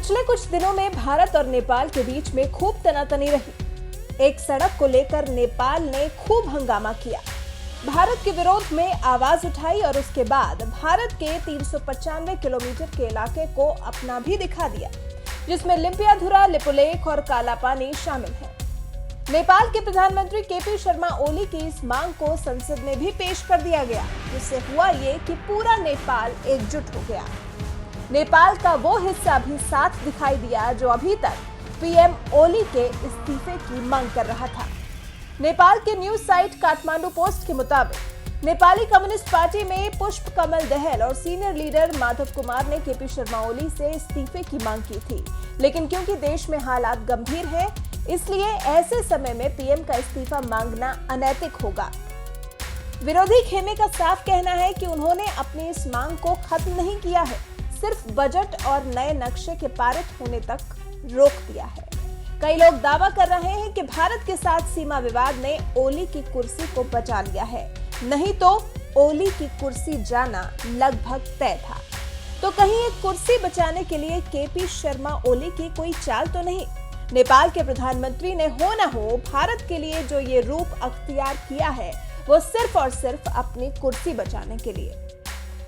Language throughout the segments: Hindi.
पिछले कुछ दिनों में भारत और नेपाल के बीच में खूब तनातनी रही। एक सड़क को लेकर नेपाल ने खूब हंगामा किया, भारत के विरोध में आवाज उठाई और उसके बाद भारत के 395 किलोमीटर के इलाके को अपना भी दिखा दिया, जिसमें लिम्पियाधुरा, लिपुलेख और कालापानी शामिल है। नेपाल के प्रधानमंत्री केपी शर्मा ओली की इस मांग को संसद में भी पेश कर दिया गया, जिससे हुआ ये कि पूरा नेपाल एकजुट हो गया। नेपाल का वो हिस्सा भी साथ दिखाई दिया जो अभी तक पीएम ओली के इस्तीफे की मांग कर रहा था। नेपाल के न्यूज साइट काठमांडू पोस्ट के मुताबिक नेपाली कम्युनिस्ट पार्टी में पुष्प कमल दहल और सीनियर लीडर माधव कुमार ने केपी शर्मा ओली से इस्तीफे की मांग की थी, लेकिन क्योंकि देश में हालात गंभीर हैं, इसलिए ऐसे समय में पीएम का इस्तीफा मांगना अनैतिक होगा। विरोधी खेमे का साफ कहना है कि उन्होंने अपनी इस मांग को खत्म नहीं किया है, सिर्फ बजट और नए नक्शे के पारित होने तक रोक दिया है। कई लोग दावा कर रहे हैं कि भारत के साथ सीमा विवाद ने ओली की कुर्सी को बचा लिया है, नहीं तो ओली की कुर्सी जाना लगभग तय था। तो कहीं एक कुर्सी बचाने के लिए केपी शर्मा ओली की कोई चाल तो नहीं? नेपाल के प्रधानमंत्री ने हो न हो भारत के लिए जो ये रूप अख्तियार किया है, वो सिर्फ और सिर्फ अपनी कुर्सी बचाने के लिए,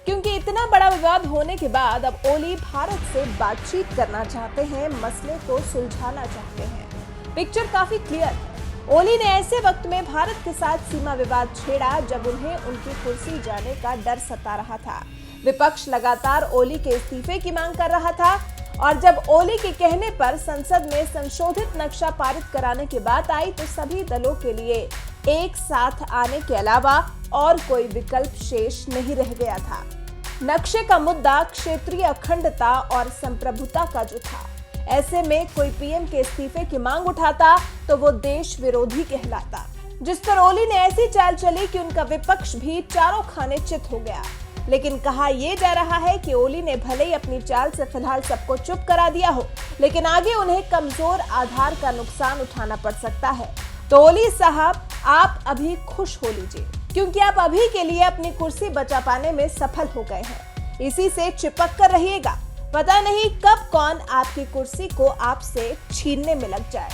क्योंकि इतना बड़ा विवाद होने के बाद अब ओली भारत से बातचीत करना चाहते हैं, मसले को सुलझाना चाहते हैं। पिक्चर काफी क्लियर है। ओली ने ऐसे वक्त में भारत के साथ सीमा विवाद छेड़ा जब उन्हें उनकी कुर्सी जाने का डर सता रहा था। विपक्ष लगातार ओली के इस्तीफे की मांग कर रहा था और जब ओली के कहने पर संसद में संशोधित नक्शा पारित कराने की बात आई तो सभी दलों के लिए एक साथ आने के अलावा और कोई विकल्प शेष नहीं रह गया था। नक्शे का मुद्दा क्षेत्रीय अखंडता और संप्रभुता का जो था, ऐसे में कोई पीएम के इस्तीफे की मांग उठाता तो वो देश विरोधी कहलाता, जिस पर ओली ने ऐसी चाल चली कि उनका विपक्ष भी चारों खाने चित हो गया। लेकिन कहा यह जा रहा है कि ओली ने भले ही अपनी चाल से फिलहाल सबको चुप करा दिया हो, लेकिन आगे उन्हें कमजोर आधार का नुकसान उठाना पड़ सकता है। तो ओली साहब, आप अभी खुश हो लीजिए, क्योंकि आप अभी के लिए अपनी कुर्सी बचा पाने में सफल हो गए हैं। इसी से चिपक कर रहिएगा, पता नहीं कब कौन आपकी कुर्सी को आपसे छीनने में लग जाए।